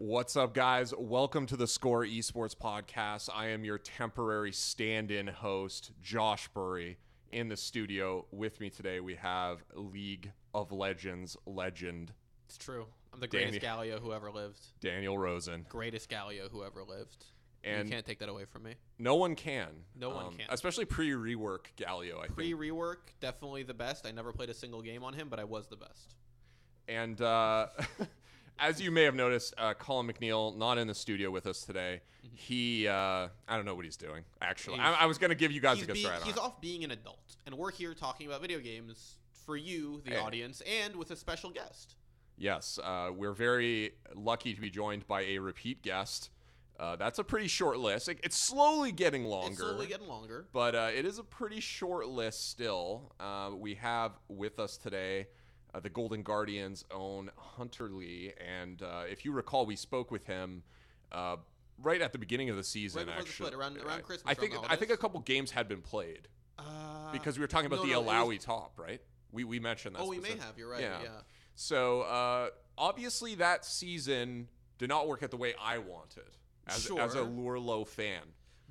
What's up, guys? Welcome to the theScore eSports podcast. I am your temporary stand-in host, Josh Burry. In the studio with me today, we have League of Legends legend. It's true. I'm the greatest Galio who ever lived. Daniel Rosen. Greatest Galio who ever lived. And you can't take that away from me. No one can. No one can. Especially pre-rework Galio, I think. Pre-rework, definitely the best. I never played a single game on him, but I was the best. And as you may have noticed, Colin McNeil not in the studio with us today. He, I don't know what he's doing, actually. I was going to give you guys a good start on it. He's off being an adult, and we're here talking about video games for you, the audience, and with a special guest. Yes, we're very lucky to be joined by a repeat guest. That's a pretty short list. It's slowly getting longer. But it is a pretty short list still. We have with us today the Golden Guardians' own Hunter Leigh. And if you recall, we spoke with him right at the beginning of the season, actually. Around Christmas. I think a couple games had been played. Because we were talking about the Alawi top, right? We mentioned that. Oh, we may have. You're right. Yeah. So obviously that season did not work out the way I wanted as a Lurlo fan.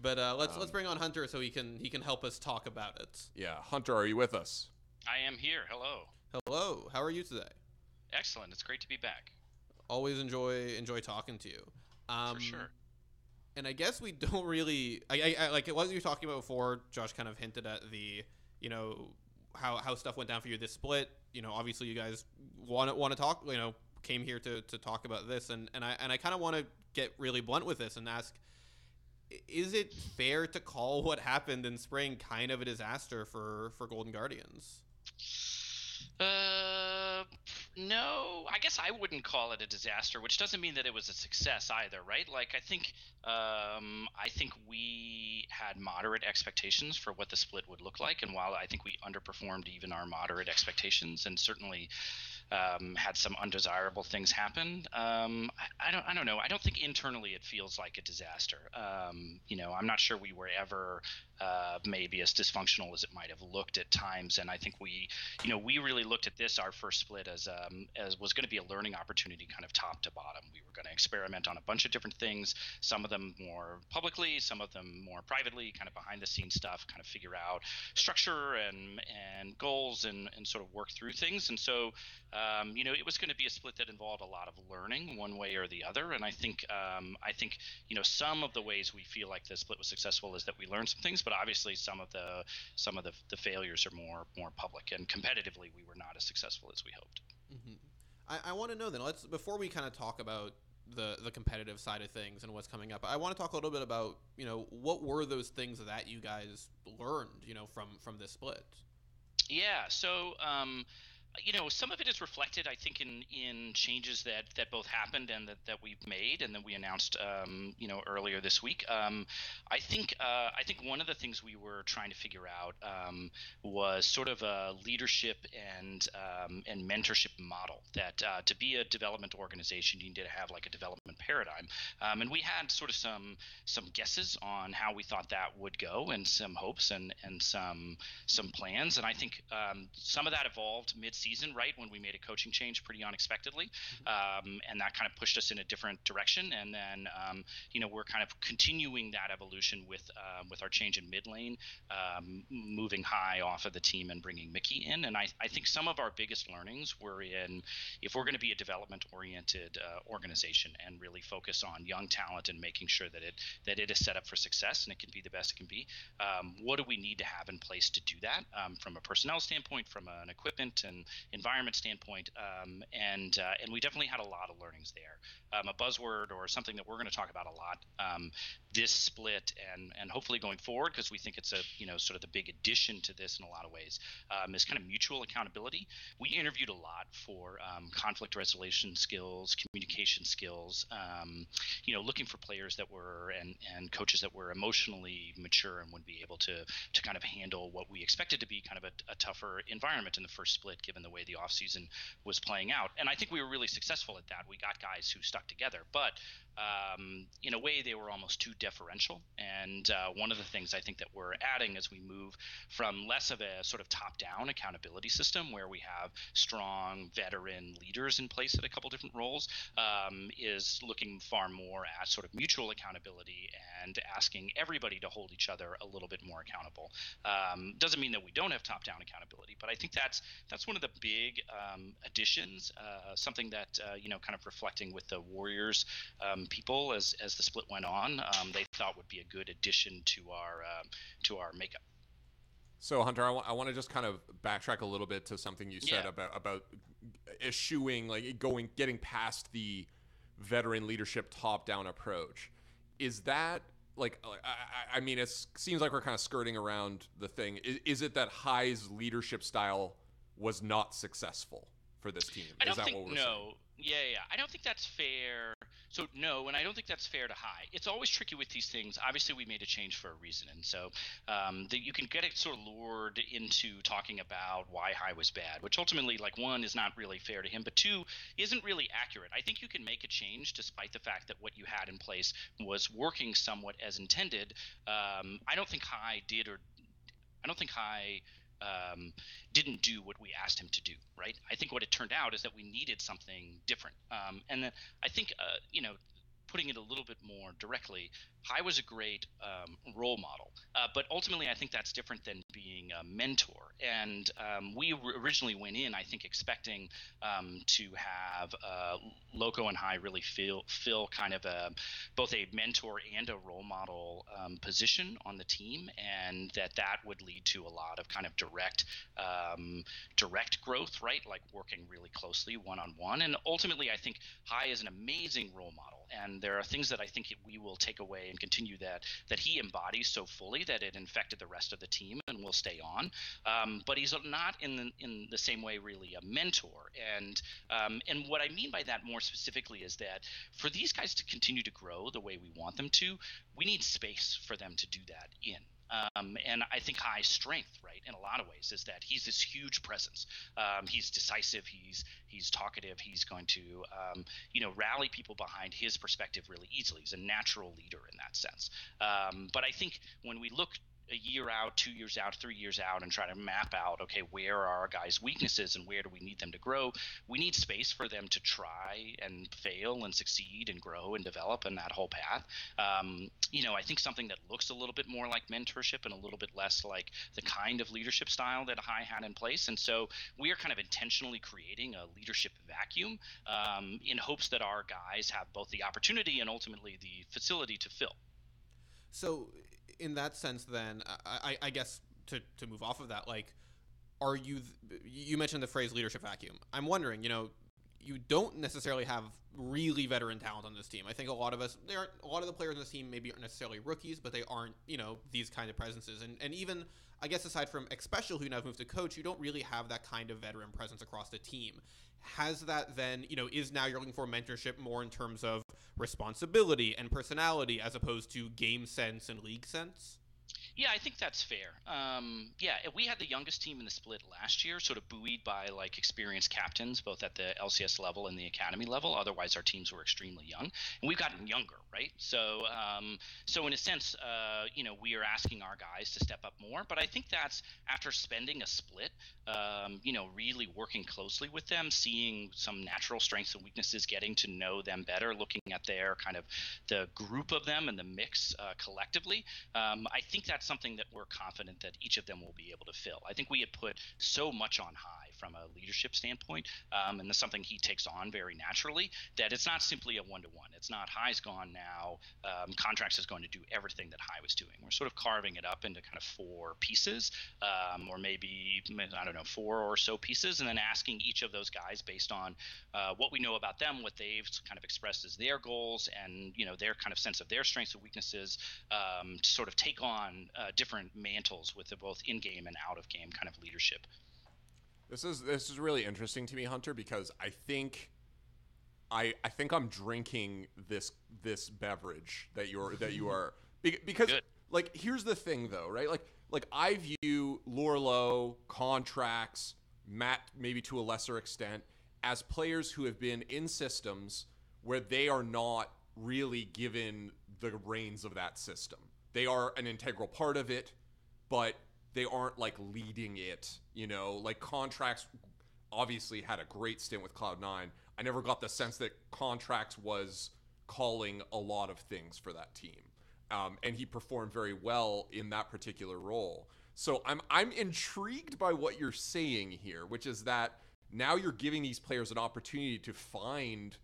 But let's bring on Hunter so he can help us talk about it. Yeah, Hunter, are you with us? I am here. Hello. Hello. How are you today? Excellent. It's great to be back. Always enjoy talking to you. For sure. And I guess we don't really I like what you were talking about before. Josh kind of hinted at the how stuff went down for you this split. Obviously you guys want to talk. Came here to talk about this, and I kind of want to get really blunt with this and ask: is it fair to call what happened in spring kind of a disaster for Golden Guardians? No, I guess I wouldn't call it a disaster, which doesn't mean that it was a success either, right? Like I think we had moderate expectations for what the split would look like, and while I think we underperformed even our moderate expectations, and certainly had some undesirable things happen. I don't know. I don't think internally it feels like a disaster. I'm not sure we were ever maybe as dysfunctional as it might have looked at times. And I think we really looked at this, our first split, as was going to be a learning opportunity, kind of top to bottom. We were going to experiment on a bunch of different things, some of them more publicly, some of them more privately, kind of behind the scenes stuff, kind of figure out structure and goals and sort of work through things. And so, it was going to be a split that involved a lot of learning one way or the other. And I think some of the ways we feel like the split was successful is that we learned some things, but obviously some of the failures are more public, and competitively we were not as successful as we hoped. Mm-hmm. I want to know then, before we kind of talk about the competitive side of things and what's coming up, I want to talk a little bit about, what were those things that you guys learned, from this split? Yeah. So, some of it is reflected, I think, in changes that both happened and that we've made and that we announced, earlier this week. I think one of the things we were trying to figure out was sort of a leadership and mentorship model that to be a development organization, you need to have like a development paradigm. And we had sort of some guesses on how we thought that would go, and some hopes and some plans. And I think some of that evolved mid-season, right, when we made a coaching change pretty unexpectedly, and that kind of pushed us in a different direction. And then we're kind of continuing that evolution with our change in mid lane, moving high off of the team and bringing Mickey in. And I think some of our biggest learnings were in, if we're going to be a development oriented organization and really focus on young talent and making sure that it is set up for success and it can be the best it can be, what do we need to have in place to do that, from a personnel standpoint, from an equipment and environment standpoint, and we definitely had a lot of learnings there. A buzzword, or something that we're going to talk about a lot this split and hopefully going forward, because we think it's a sort of the big addition to this in a lot of ways, is kind of mutual accountability. We interviewed a lot for conflict resolution skills, communication skills, looking for players that were and coaches that were emotionally mature and would be able to kind of handle what we expected to be kind of a tougher environment in the first split, given given the way the offseason was playing out. And I think we were really successful at that. We got guys who stuck together, but in a way they were almost too deferential. And one of the things I think that we're adding as we move from less of a sort of top-down accountability system where we have strong veteran leaders in place at a couple different roles, is looking far more at sort of mutual accountability and asking everybody to hold each other a little bit more accountable. Doesn't mean that we don't have top-down accountability, but I think that's one of the big additions, something that kind of reflecting with the Warriors people as the split went on, they thought would be a good addition to our makeup. So Hunter, I want to just kind of backtrack a little bit to something you said about eschewing, like getting past the veteran leadership top-down approach. Is that like, I mean, it seems like we're kind of skirting around the thing. Is it that High's leadership style was not successful for this team? I don't think no. Yeah. I don't think that's fair. So no, and I don't think that's fair to High. It's always tricky with these things. Obviously, we made a change for a reason, and so you can get it sort of lured into talking about why High was bad, which ultimately, like, one, is not really fair to him, but two, isn't really accurate. I think you can make a change despite the fact that what you had in place was working somewhat as intended. I don't think High didn't do what we asked him to do, right? I think what it turned out is that we needed something different. And then I think, putting it a little bit more directly, High was a great role model, but ultimately I think that's different than being a mentor. And we originally went in, I think, expecting to have Loco and High really fill kind of both a mentor and a role model position on the team, and that would lead to a lot of kind of direct growth, right? Like working really closely one-on-one. And ultimately, I think High is an amazing role model, and there are things that I think we will take away and continue that he embodies so fully that it infected the rest of the team and will stay on. But he's not in the same way really a mentor. And what I mean by that more specifically is that for these guys to continue to grow the way we want them to, we need space for them to do that in. And I think High's strength, right, in a lot of ways, is that he's this huge presence. He's decisive. He's talkative. He's going to, rally people behind his perspective really easily. He's a natural leader in that sense. But I think when we look a year out, 2 years out, 3 years out, and try to map out, okay, where are our guys' weaknesses and where do we need them to grow? We need space for them to try and fail and succeed and grow and develop in that whole path. I think something that looks a little bit more like mentorship and a little bit less like the kind of leadership style that High had in place. And so we are kind of intentionally creating a leadership vacuum in hopes that our guys have both the opportunity and ultimately the facility to fill. So in that sense, then, I guess to move off of that, like, are you mentioned the phrase leadership vacuum. I'm wondering, you don't necessarily have really veteran talent on this team. I think a lot of the players on this team maybe aren't necessarily rookies, but they aren't, these kind of presences. And even, I guess, aside from Xpecial, who now moved to coach, you don't really have that kind of veteran presence across the team. Has that then, is now you're looking for mentorship more in terms of responsibility and personality as opposed to game sense and league sense? Yeah, I think that's fair. We had the youngest team in the split last year, sort of buoyed by like experienced captains, both at the LCS level and the academy level. Otherwise, our teams were extremely young, and we've gotten younger, right? So in a sense, we are asking our guys to step up more. But I think that's after spending a split, really working closely with them, seeing some natural strengths and weaknesses, getting to know them better, looking at their kind of the group of them and the mix collectively. I think that's something that we're confident that each of them will be able to fill. I think we had put so much on High from a leadership standpoint, and that's something he takes on very naturally, that it's not simply a one-to-one. It's not High's gone now, Contracts is going to do everything that High was doing. We're sort of carving it up into kind of 4 pieces, or maybe, I don't know, 4 or so pieces, and then asking each of those guys based on what we know about them, what they've kind of expressed as their goals, and their kind of sense of their strengths and weaknesses, to sort of take on different mantles with the both in-game and out-of-game kind of leadership. This is really interesting to me, Hunter, because I think I'm drinking this beverage that you are because Good. Like, here's the thing though, right? Like I view Lorlo, Contracts, Matt maybe to a lesser extent, as players who have been in systems where they are not really given the reins of that system. They are an integral part of it, but they aren't like leading it, you know, like Contracts obviously had a great stint with Cloud9. I never got the sense that Contracts was calling a lot of things for that team. And he performed very well in that particular role. So I'm intrigued by what you're saying here, which is that now you're giving these players an opportunity to find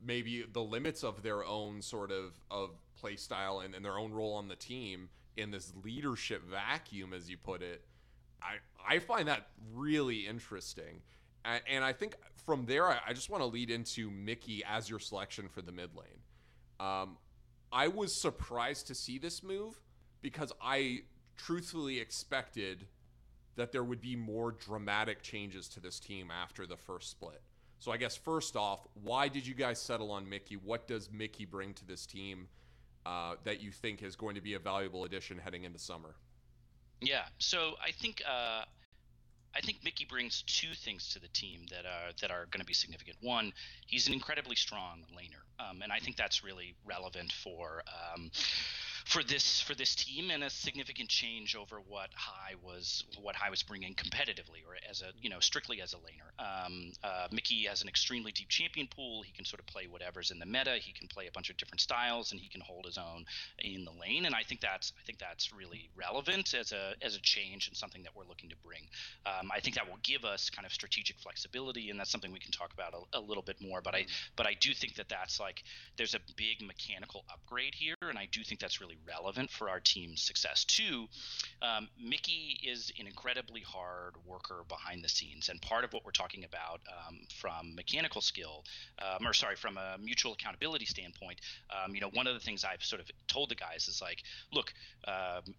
maybe the limits of their own sort of play style and their own role on the team in this leadership vacuum, as you put it. I find that really interesting. And I think from there, I just want to lead into Mickey as your selection for the mid lane. I was surprised to see this move because I truthfully expected that there would be more dramatic changes to this team after the first split. So I guess first off, why did you guys settle on Mickey? What does Mickey bring to this team that you think is going to be a valuable addition heading into summer? Yeah, so I think Mickey brings two things to the team that are going to be significant. One, he's an incredibly strong laner, and I think that's really relevant for this team, and a significant change over what High was bringing competitively, or as strictly as a laner. Mickey has an extremely deep champion pool. He can sort of play whatever's in the meta. He can play a bunch of different styles, and he can hold his own in the lane. And I think that's really relevant as a change and something that we're looking to bring. I think that will give us kind of strategic flexibility, and that's something we can talk about a little bit more. But I do think that's like there's a big mechanical upgrade here, and I do think that's really relevant for our team's success. Two, Mickey is an incredibly hard worker behind the scenes, and part of what we're talking about from mechanical skill, from a mutual accountability standpoint, one of the things I've sort of told the guys is like, look,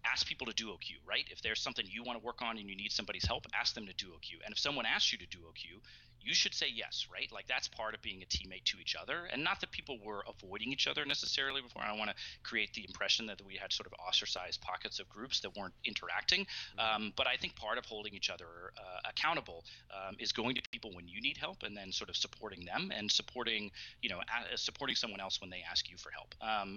ask people to duo queue, right? If there's something you want to work on and you need somebody's help, ask them to duo queue. And if someone asks you to duo queue, you should say yes, right? Like that's part of being a teammate to each other, and not that people were avoiding each other necessarily before. I don't want to create the impression that we had sort of ostracized pockets of groups that weren't interacting. But I think part of holding each other accountable is going to people when you need help, and then sort of supporting them and supporting someone else when they ask you for help.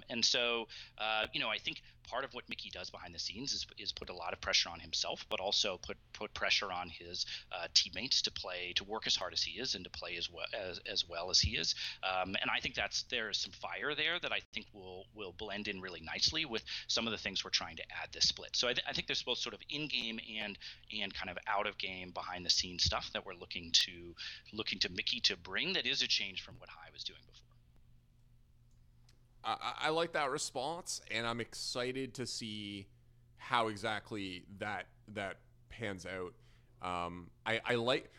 And so, I think part of what Mickey does behind the scenes is put a lot of pressure on himself, but also put pressure on his teammates to work as hard as he is and to play as well as he is. And I think there is some fire there that I think will blend in really nicely with some of the things we're trying to add this split. So I think there's both sort of in-game and kind of out-of-game behind the scenes stuff that we're looking to Mickey to bring that is a change from what High was doing before. I like that response, and I'm excited to see how exactly that pans out. I like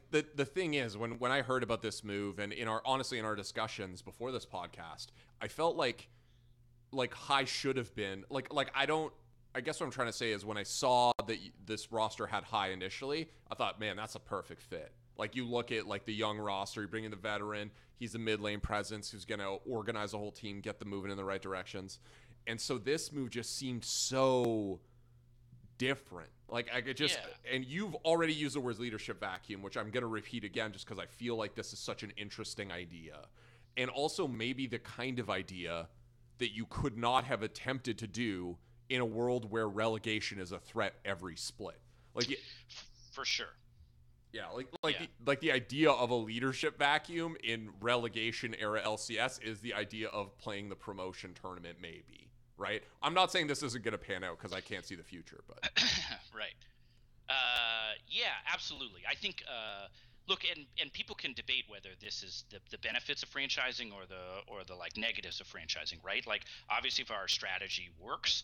the thing is when I heard about this move, and in our discussions before this podcast, I felt like High should have been I guess what I'm trying to say is when I saw that this roster had High initially, I thought, man, that's a perfect fit. Like you look at like the young roster, you bring in the veteran, he's a mid lane presence who's going to organize a whole team, get them moving in the right directions. And so this move just seemed so different. Like I could just, and you've already used the words leadership vacuum, which I'm going to repeat again just because I feel like this is such an interesting idea. And also maybe the kind of idea that you could not have attempted to do in a world where relegation is a threat every split. For sure. Yeah, the idea of a leadership vacuum in relegation era LCS is the idea of playing the promotion tournament, maybe, right? I'm not saying this isn't going to pan out because I can't see the future, but right. Yeah, absolutely. I think look, and people can debate whether this is the benefits of franchising or the like negatives of franchising, right? Like obviously if our strategy works,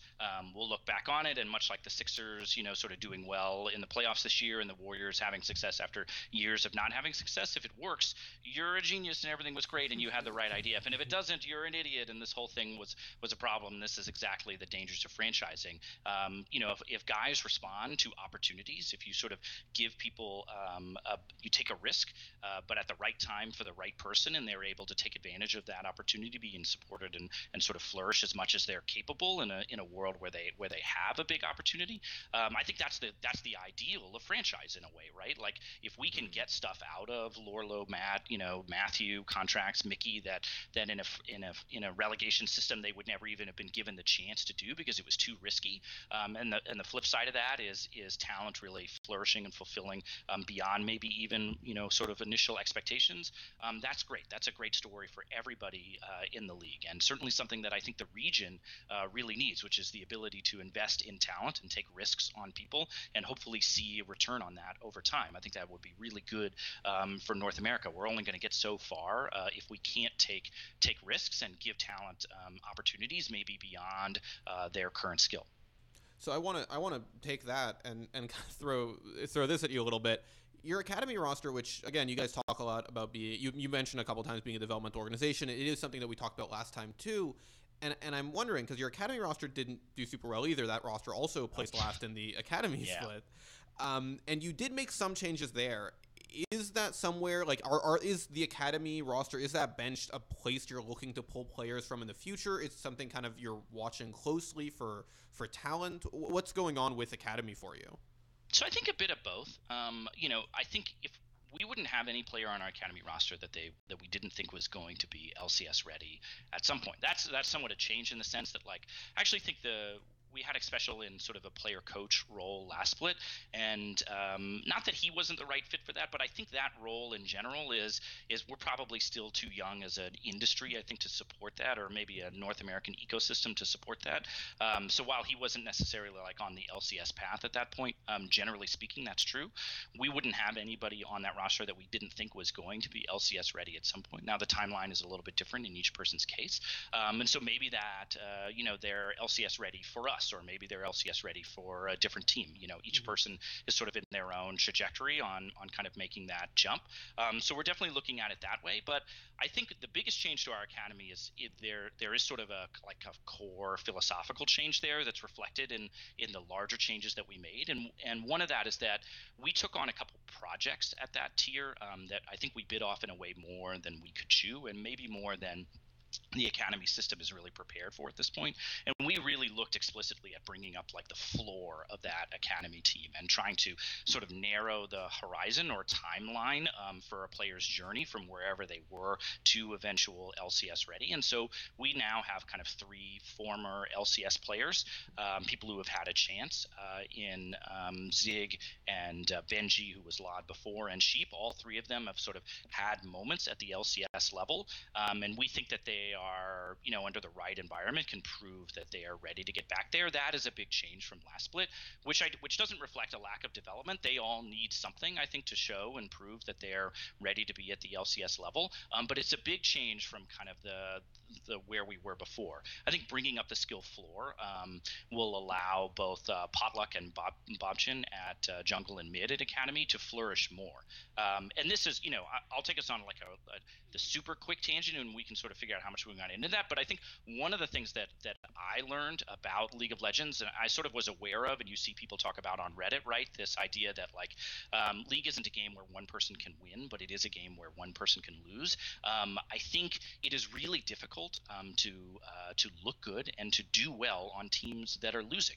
we'll look back on it, and much like the Sixers, sort of doing well in the playoffs this year, and the Warriors having success after years of not having success, if it works, you're a genius and everything was great and you had the right idea. And if it doesn't, you're an idiot and this whole thing was a problem. This is exactly the dangers of franchising. If guys respond to opportunities, if you sort of give people you take a a risk, but at the right time for the right person, and they're able to take advantage of that opportunity, being supported and sort of flourish as much as they're capable in a world where they have a big opportunity. I think that's the ideal of franchise in a way, right? Like if we can get stuff out of Lorlo, Matthew contracts, Mickey that in a relegation system they would never even have been given the chance to do because it was too risky. And the flip side of that is talent really flourishing and fulfilling beyond maybe even sort of initial expectations. That's great. That's a great story for everybody in the league, and certainly something that I think the region really needs, which is the ability to invest in talent and take risks on people and hopefully see a return on that over time. I think that would be really good for North America. We're only going to get so far if we can't take risks and give talent opportunities maybe beyond their current skill. So I want to take that and kind of throw this at you a little bit. Your academy roster, which again you guys talk a lot about, you mentioned a couple times being a development organization. It is something that we talked about last time too. And I'm wondering, because your academy roster didn't do super well either. That roster also placed last in the academy split. And you did make some changes there. Is that somewhere, like, is the academy roster, is that bench a place you're looking to pull players from in the future? Is something kind of you're watching closely for talent? What's going on with academy for you? So I think a bit of both. I think if we wouldn't have any player on our academy roster that we didn't think was going to be LCS ready at some point. That's somewhat a change in the sense that, like, I actually think we had a special in sort of a player coach role last split, and not that he wasn't the right fit for that, but I think that role in general is we're probably still too young as an industry, I think, to support that, or maybe a North American ecosystem to support that. So while he wasn't necessarily like on the LCS path at that point, generally speaking, that's true. We wouldn't have anybody on that roster that we didn't think was going to be LCS ready at some point. Now the timeline is a little bit different in each person's case, and so maybe that they're LCS ready for us, or maybe they're LCS ready for a different team. Each person is sort of in their own trajectory on kind of making that jump. So we're definitely looking at it that way. But I think the biggest change to our academy is there is sort of a core philosophical change there that's reflected in the larger changes that we made. And one of that is that we took on a couple projects at that tier that I think we bit off in a way more than we could chew, and maybe more than the academy system is really prepared for at this point. And we really looked explicitly at bringing up like the floor of that academy team and trying to sort of narrow the horizon or timeline for a player's journey from wherever they were to eventual LCS ready. And so we now have kind of 3 former LCS players, people who have had a chance in Zig and Benji, who was LOD before, and Sheep. All 3 of them have sort of had moments at the LCS level, and we think that they are, under the right environment, can prove that they are ready to get back there. That is a big change from last split, which doesn't reflect a lack of development. They all need something, I think, to show and prove that they're ready to be at the LCS level. But it's a big change from kind of the where we were before. I think bringing up the skill floor will allow both Potluck and Bobchin at jungle and mid at academy to flourish more. And this is, I'll take us on like the super quick tangent, and we can sort of figure out how much we got into that. But I think one of the things that I learned about League of Legends, and I sort of was aware of, and you see people talk about on Reddit, right? This idea that like League isn't a game where one person can win, but it is a game where one person can lose. I think it is really difficult to look good and to do well on teams that are losing.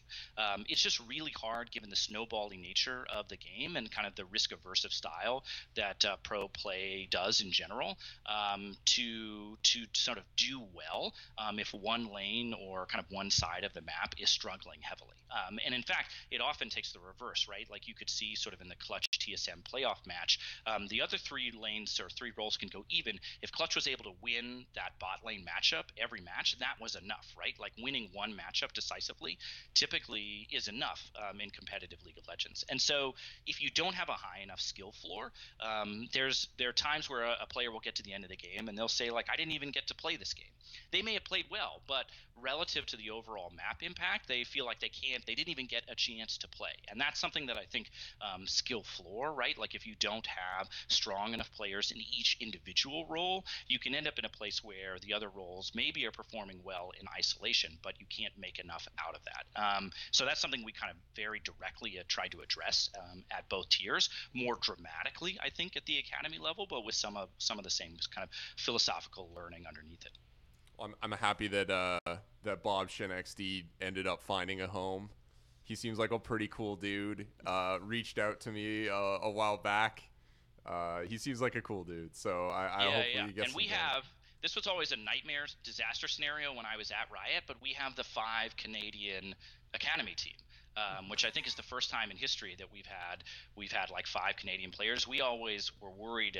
It's just really hard, given the snowballing nature of the game and kind of the risk-aversive style that pro play does in general, to sort of do well if one lane or kind of one side of the map is struggling heavily. And in fact, it often takes the reverse, right? Like you could see sort of in the Clutch TSM playoff match, the other 3 lanes or 3 roles can go even. If Clutch was able to win that bot lane matchup every match, that was enough, right? Like winning one matchup decisively typically is enough in competitive League of Legends. And so if you don't have a high enough skill floor, there are times where a player will get to the end of the game and they'll say, like, I didn't even get to play this game. They may have played well, but relative to the overall map impact, they feel like they didn't even get a chance to play. And that's something that I think skill floor, right? Like if you don't have strong enough players in each individual role, you can end up in a place where the other roles maybe are performing well in isolation, but you can't make enough out of that. So that's something we kind of very directly try to address at both tiers, more dramatically, I think, at the academy level, but with some of the same kind of philosophical learning underneath it. Well, I'm happy that that Bob Shin XD ended up finding a home. He seems like a pretty cool dude. Reached out to me a while back. He seems like a cool dude. So I hopefully he gets. And we have. This was always a nightmare disaster scenario when I was at Riot, but we have the 5 Canadian academy team. Which I think is the first time in history that we've had like 5 Canadian players. We always were worried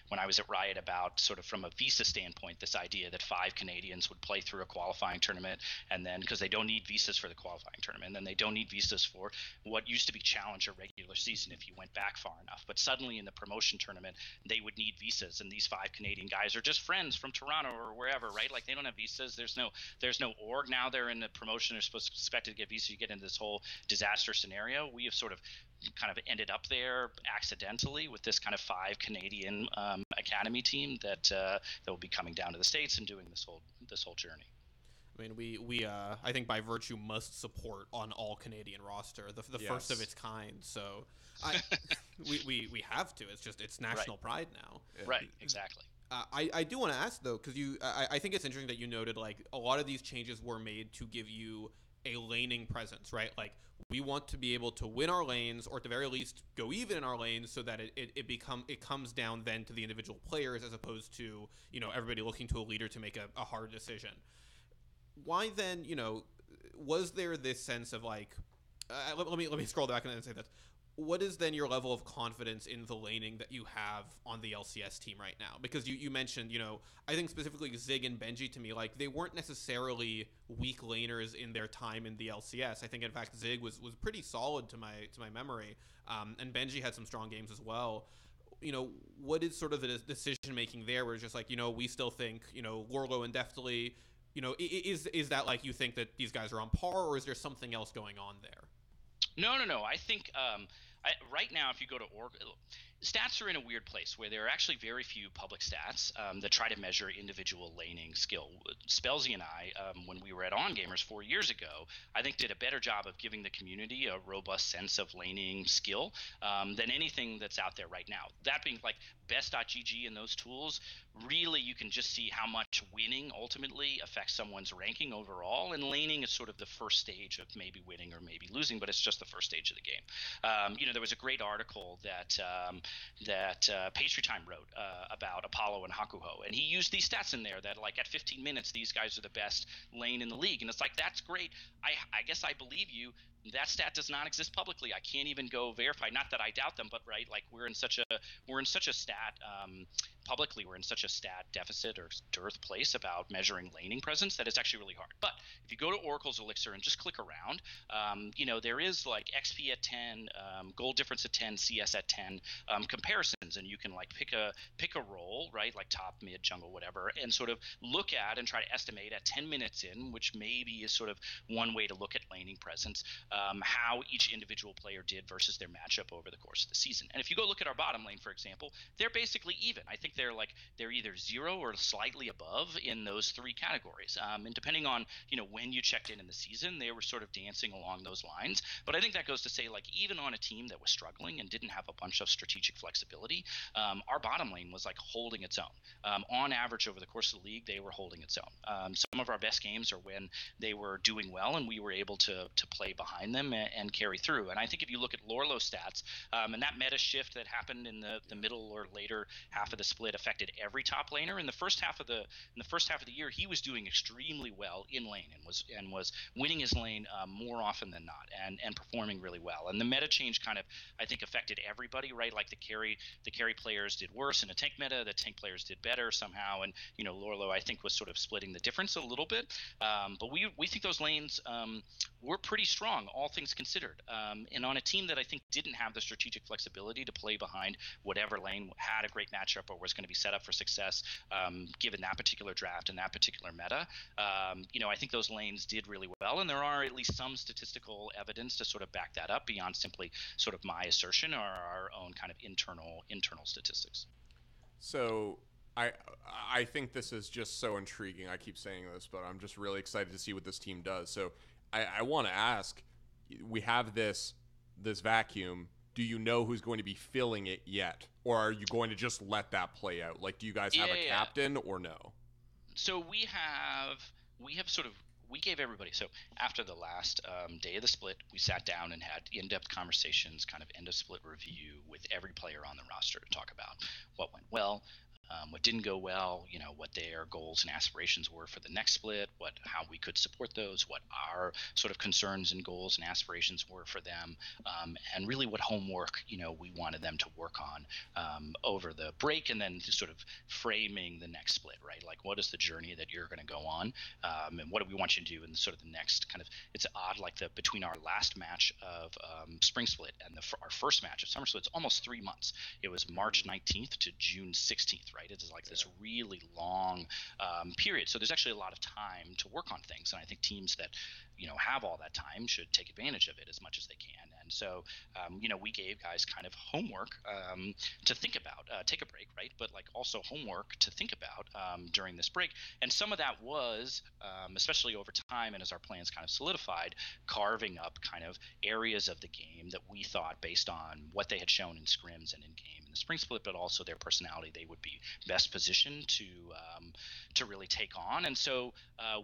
when I was at Riot about sort of from a visa standpoint, this idea that 5 Canadians would play through a qualifying tournament, and then because they don't need visas for the qualifying tournament, and then they don't need visas for what used to be Challenger regular season if you went back far enough. But suddenly in the promotion tournament, they would need visas, and these 5 Canadian guys are just friends from Toronto or wherever, right? Like they don't have visas. There's no org. Now they're in the promotion. They're expected to get visas. You get into this whole disaster scenario. We have sort of kind of ended up there accidentally with this kind of 5 Canadian academy team that will be coming down to the States and doing this whole journey. I mean, we I think by virtue must support on all Canadian roster, the yes. first of its kind. So we have to. It's national pride now. Right. Exactly. I do want to ask though, because I think it's interesting that you noted like a lot of these changes were made to give you a laning presence, right? Like we want to be able to win our lanes, or at the very least go even in our lanes, so that it comes down then to the individual players as opposed to everybody looking to a leader to make a hard decision. Why then was there this sense of like let me scroll back and say that. What is then your level of confidence in the laning that you have on the LCS team right now? Because you mentioned, I think specifically Zig and Benji to me, like they weren't necessarily weak laners in their time in the LCS. I think in fact Zig was pretty solid to my memory, and Benji had some strong games as well. What is sort of the decision making there? Where it's just like we still think Lorlo and Deftly, is that like you think that these guys are on par, or is there something else going on there? No. I think right now, if you go to org, stats are in a weird place where there are actually very few public stats that try to measure individual laning skill. Spellsy and I, when we were at On Gamers 4 years ago, I think did a better job of giving the community a robust sense of laning skill than anything that's out there right now. That being like best.gg and those tools, really you can just see how much winning ultimately affects someone's ranking overall, and laning is sort of the first stage of maybe winning or maybe losing, but it's just the first stage of the game. There was a great article that Pastry Time wrote about Apollo and Hakuho, and he used these stats in there that like at 15 minutes these guys are the best lane in the league, and it's like that's great. I guess I believe you. That stat does not exist publicly. I can't even go verify. Not that I doubt them, but right, like we're in such a stat publicly, we're in such a stat deficit or dearth place about measuring laning presence that it's actually really hard. But if you go to Oracle's Elixir and just click around, there is like XP at 10, gold difference at 10, CS at 10 comparisons, and you can like pick a role, right, like top, mid, jungle, whatever, and sort of look at and try to estimate at 10 minutes in, which maybe is sort of one way to look at laning presence. How each individual player did versus their matchup over the course of the season. And if you go look at our bottom lane, for example, they're basically even. I think they're either 0 or slightly above in those 3 categories. And depending on when you checked in the season, they were sort of dancing along those lines. But I think that goes to say like even on a team that was struggling and didn't have a bunch of strategic flexibility, our bottom lane was like holding its own. On average over the course of the league, they were holding its own. Some of our best games are when they were doing well and we were able to play behind them and carry through. And I think if you look at Lorlo stats, and that meta shift that happened in the middle or later half of the split affected every top laner. In the first half of the year, he was doing extremely well in lane and was winning his lane more often than not and performing really well. And the meta change kind of I think affected everybody, right? Like the carry players did worse in a tank meta, the tank players did better somehow, and Lorlo I think was sort of splitting the difference a little bit. But we think those lanes were pretty strong, all things considered. And on a team that I think didn't have the strategic flexibility to play behind whatever lane had a great matchup or was going to be set up for success, given that particular draft and that particular meta, I think those lanes did really well. And there are at least some statistical evidence to sort of back that up beyond simply sort of my assertion or our own kind of internal statistics. So I think this is just so intriguing. I keep saying this, but I'm just really excited to see what this team does. So I want to ask, we have this vacuum. Do you know who's going to be filling it yet? Or are you going to just let that play out? Like, do you guys have a captain or no? So we gave everybody, so after the last day of the split, we sat down and had in-depth conversations, kind of end of split review with every player on the roster to talk about what went well, what didn't go well, what their goals and aspirations were for the next split, how we could support those, what our sort of concerns and goals and aspirations were for them, and really what homework, we wanted them to work on over the break, and then sort of framing the next split, right? Like, what is the journey that you're going to go on, and what do we want you to do in sort of the next kind of, it's odd, like between our last match of spring split and our first match of summer split, it's almost 3 months. It was March 19th to June 16th, right? It's like this really long period. So there's actually a lot of time to work on things. And I think teams that, have all that time should take advantage of it as much as they can. And so, we gave guys kind of homework to think about, take a break, right? But like also homework to think about during this break. And some of that was, especially over time and as our plans kind of solidified, carving up kind of areas of the game that we thought, based on what they had shown in scrims and in game in the spring split, but also their personality, they would be best positioned to really take on. And so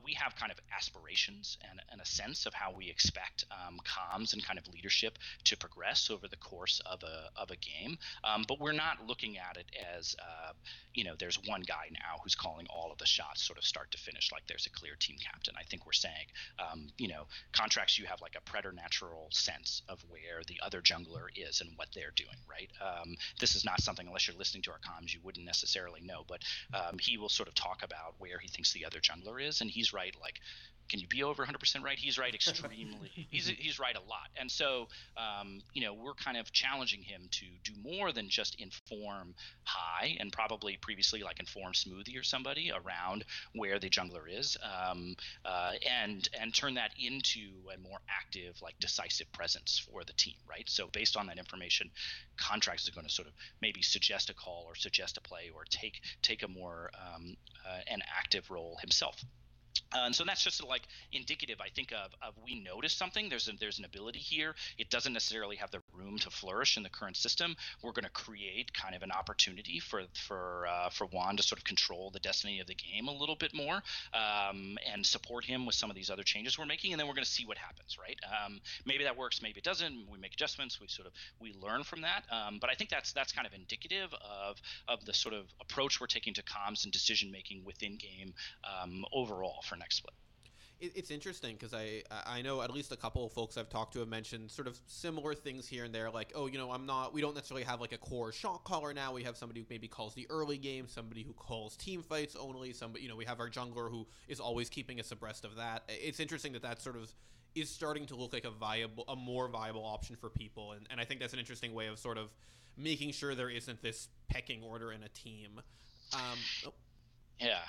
we have kind of aspirations and a sense of how we expect comms and kind of leadership to progress over the course of a game. But we're not looking at it as there's one guy now who's calling all of the shots, sort of start to finish, like there's a clear team captain. I think we're saying, contracts, you have like a preternatural sense of where the other jungler is and what they're doing, right? This is not something, unless you're listening to our comms, you wouldn't necessarily know, but he will sort of talk about where he thinks the other jungler is, and he's right, like, can you be over 100% right? He's right extremely. he's right a lot. And so, we're kind of challenging him to do more than just inform High, and probably previously like inform Smoothie or somebody around where the jungler is, and turn that into a more active, like decisive presence for the team, right? So based on that information, Contracts is going to sort of maybe suggest a call or suggest a play or take a more an active role himself. And so that's just like indicative, I think, of we noticed something. There's an ability here. It doesn't necessarily have the room to flourish in the current system. We're going to create kind of an opportunity for Juan to sort of control the destiny of the game a little bit more, and support him with some of these other changes we're making. And then we're going to see what happens, right? Maybe that works, maybe it doesn't. We make adjustments. We learn from that. But I think that's kind of indicative of the sort of approach we're taking to comms and decision making within game overall for next split. It's interesting because I know at least a couple of folks I've talked to have mentioned sort of similar things here and there, like, we don't necessarily have like a core shot caller now. We have somebody who maybe calls the early game, somebody who calls team fights only, somebody, we have our jungler who is always keeping us abreast of that. It's interesting that sort of is starting to look like a more viable option for people, and I think that's an interesting way of sort of making sure there isn't this pecking order in a team. Yeah.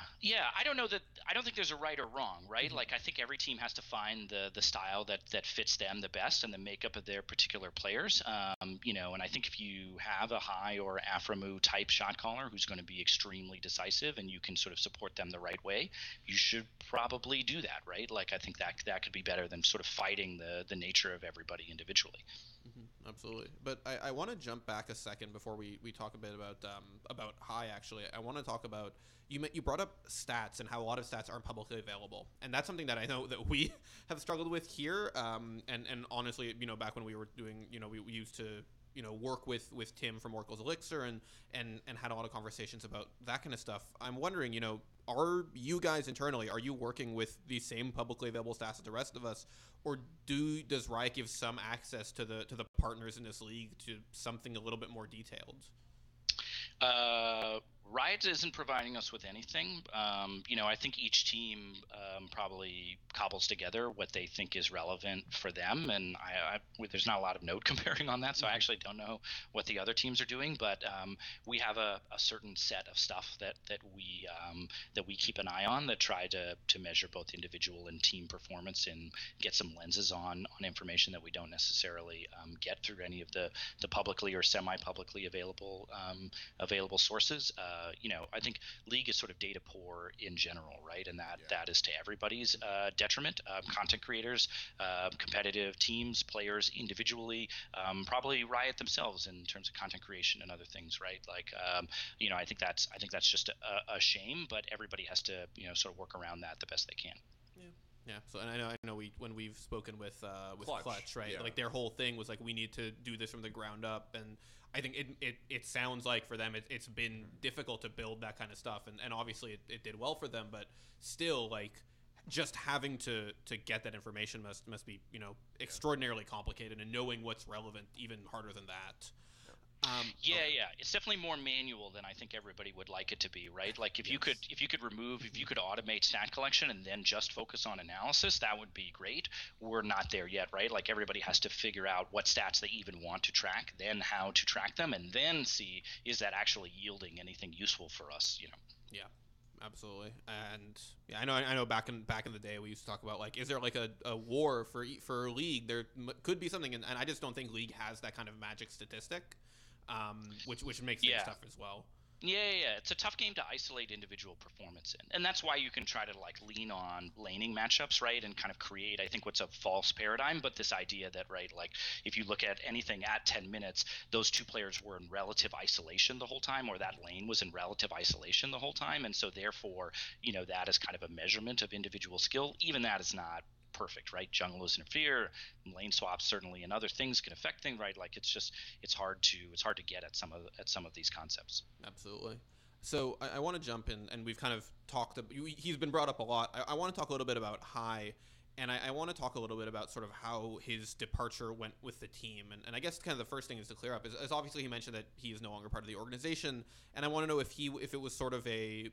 I don't think there's a right or wrong, right? Mm-hmm. Like, I think every team has to find the style that fits them the best and the makeup of their particular players. And I think if you have a High or Aframu type shot caller who's going to be extremely decisive and you can sort of support them the right way, you should probably do that, right? Like, I think that could be better than sort of fighting the nature of everybody individually. Mm-hmm, absolutely. But I want to jump back a second before we talk a bit about High. Actually, I want to talk about you brought up stats and how a lot of stats aren't publicly available, and that's something that I know that we have struggled with here. And honestly, back when we were doing, we used to work with Tim from Oracle's Elixir and had a lot of conversations about that kind of stuff. I'm wondering, are you guys internally, are you working with the same publicly available stats as the rest of us, or does Riot give some access to the partners in this league to something a little bit more detailed? Riot isn't providing us with anything. I think each team probably cobbles together what they think is relevant for them, and there's not a lot of node comparing on that, so I actually don't know what the other teams are doing. But we have a certain set of stuff that we keep an eye on, that try to measure both individual and team performance and get some lenses on information that we don't necessarily get through any of the publicly or semi-publicly available sources. I think League is sort of data poor in general, right? And that is to everybody's detriment. Content creators, competitive teams, players individually, probably riot themselves in terms of content creation and other things, right? Like, I think that's just a shame, but everybody has to, sort of work around that the best they can. Yeah. So, and I know when we've spoken with Clutch, right? Yeah. Like their whole thing was like, we need to do this from the ground up, and I think it sounds like for them it's been difficult to build that kind of stuff, and obviously it did well for them, but still, like, just having to get that information must be extraordinarily complicated, and knowing what's relevant even harder than that. It's definitely more manual than I think everybody would like it to be, right? Like if you could automate stat collection and then just focus on analysis, that would be great. We're not there yet, right? Like everybody has to figure out what stats they even want to track, then how to track them, and then see, is that actually yielding anything useful for us, Yeah. Absolutely. And I know back in the day we used to talk about, like, is there like a war for League? There could be something, and I just don't think League has that kind of magic statistic, which makes things tough as well. Yeah. It's a tough game to isolate individual performance in. And that's why you can try to, like, lean on laning matchups, right? And kind of create, I think, what's a false paradigm, but this idea that, right, like, if you look at anything at 10 minutes, those two players were in relative isolation the whole time, or that lane was in relative isolation the whole time. And so therefore, that is kind of a measurement of individual skill. Even that is not perfect, right? Junglers interfere, lane swaps certainly, and other things can affect things, right? Like it's hard to get at some of these concepts. Absolutely. So I want to jump in, and we've kind of talked. He's been brought up a lot. I want to talk a little bit about High, and I want to talk a little bit about sort of how his departure went with the team. And I guess kind of the first thing is to clear up is obviously he mentioned that he is no longer part of the organization, and I want to know if it was sort of a,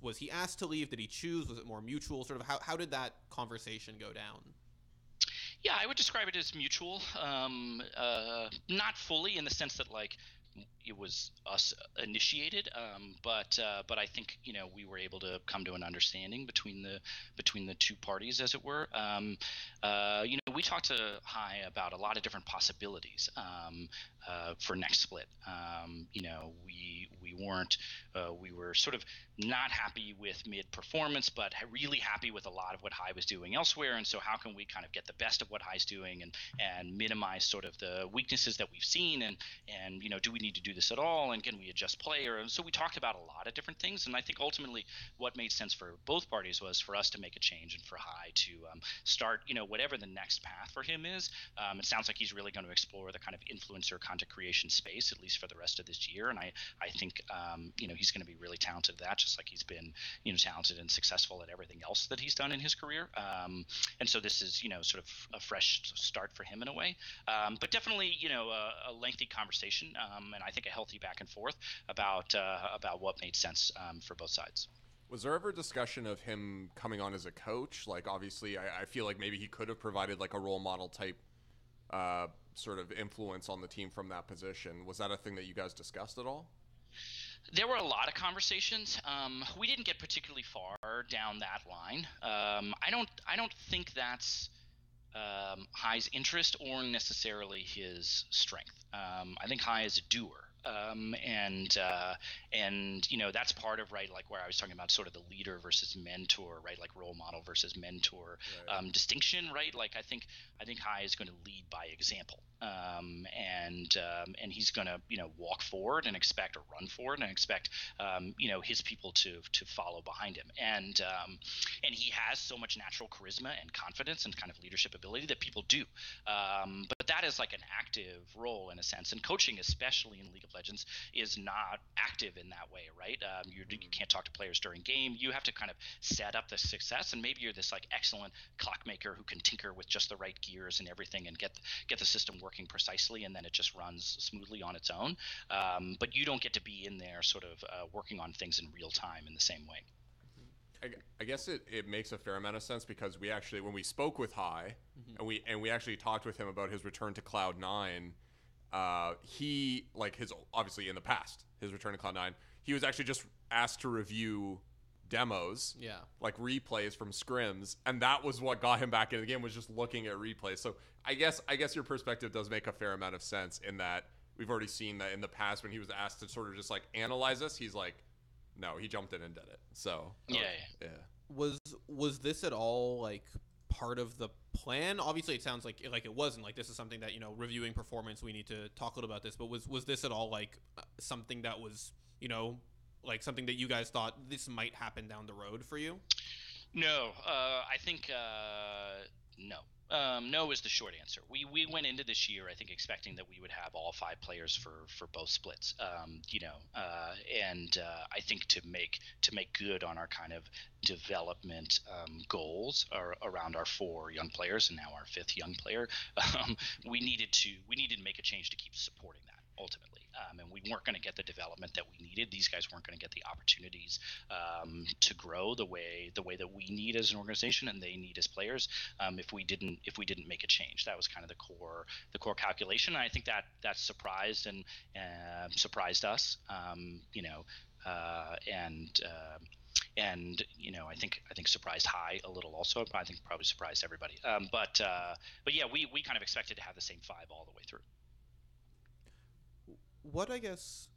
was he asked to leave? Did he choose? Was it more mutual? Sort of how did that conversation go down? Yeah, I would describe it as mutual. Not fully in the sense that, like, it was us initiated, but I think we were able to come to an understanding between the two parties, as it were. We talked to High about a lot of different possibilities for next split. We were sort of not happy with mid performance, but really happy with a lot of what High was doing elsewhere. And so how can we kind of get the best of what High's doing and minimize sort of the weaknesses that we've seen, and do we need to do this at all, and can we adjust player? And so we talked about a lot of different things, and I think ultimately what made sense for both parties was for us to make a change and for High to start whatever the next path for him is. It sounds like he's really going to explore the kind of influencer content creation space, at least for the rest of this year, and I think he's going to be really talented at that, just like he's been talented and successful at everything else that he's done in his career. And so this is sort of a fresh start for him in a way, but definitely a lengthy conversation, and I think a healthy back and forth about what made sense for both sides. Was there ever discussion of him coming on as a coach? Like, obviously, I feel like maybe he could have provided like a role model type sort of influence on the team from that position. Was that a thing that you guys discussed at all? There were a lot of conversations. We didn't get particularly far down that line. I don't think that's High's interest or necessarily his strength. I think High is a doer. That's part of, right, like where I was talking about sort of the leader versus mentor, right, like role model versus mentor, right. Distinction, right? Like I think High is going to lead by example, and he's going to walk forward and expect, or run forward and expect his people to follow behind him, and he has so much natural charisma and confidence and kind of leadership ability that people do, but that is like an active role in a sense, and coaching, especially in League of Legends, is not active in that way, right? You can't talk to players during game. You have to kind of set up the success, and maybe you're this like excellent clockmaker who can tinker with just the right gears and everything and get the system working precisely, and then it just runs smoothly on its own. But you don't get to be in there sort of working on things in real time in the same way. I guess it makes a fair amount of sense, because we actually, when we spoke with High, and we actually talked with him about his return to Cloud9, he, like, obviously in the past, his return to Cloud9, he was actually just asked to review demos, like replays from scrims, and that was what got him back into the game, was just looking at replays. So I guess your perspective does make a fair amount of sense, in that we've already seen that in the past when he was asked to sort of just like analyze us, he's like, no, he jumped in and did it. So yeah. Was this at all like part of the plan? Obviously, it sounds like it wasn't. Like, this is something that, reviewing performance, we need to talk a little about this. But was this at all like something that was, like something that you guys thought this might happen down the road for you? No, I think no. No is the short answer. We went into this year, I think, expecting that we would have all 5 players for both splits. And I think to make good on our kind of development goals around our 4 young players and now our 5th young player, we needed to make a change to keep supporting that ultimately. And we weren't going to get the development that we needed. These guys weren't going to get the opportunities to grow the way that we need as an organization and they need as players if we didn't make a change. That was kind of the core calculation. And I think that surprised and surprised us. And I think surprised High a little also. I think probably surprised everybody. But yeah, we kind of expected to have the same 5 all the way through. What, I guess,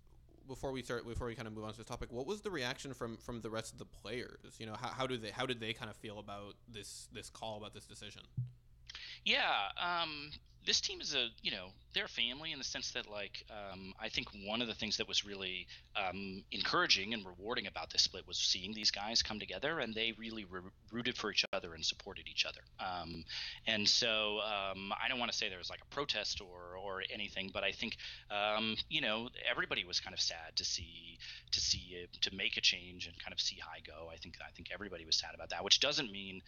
before we kind of move on to this topic, what was the reaction from the rest of the players? How did they kind of feel about this call, about this decision? Yeah, this team is they're a family in the sense that I think one of the things that was really encouraging and rewarding about this split was seeing these guys come together and they really rooted for each other and supported each other. And so I don't want to say there was like a protest or anything, but I think everybody was kind of sad to make a change and kind of see High go. I think everybody was sad about that, which doesn't mean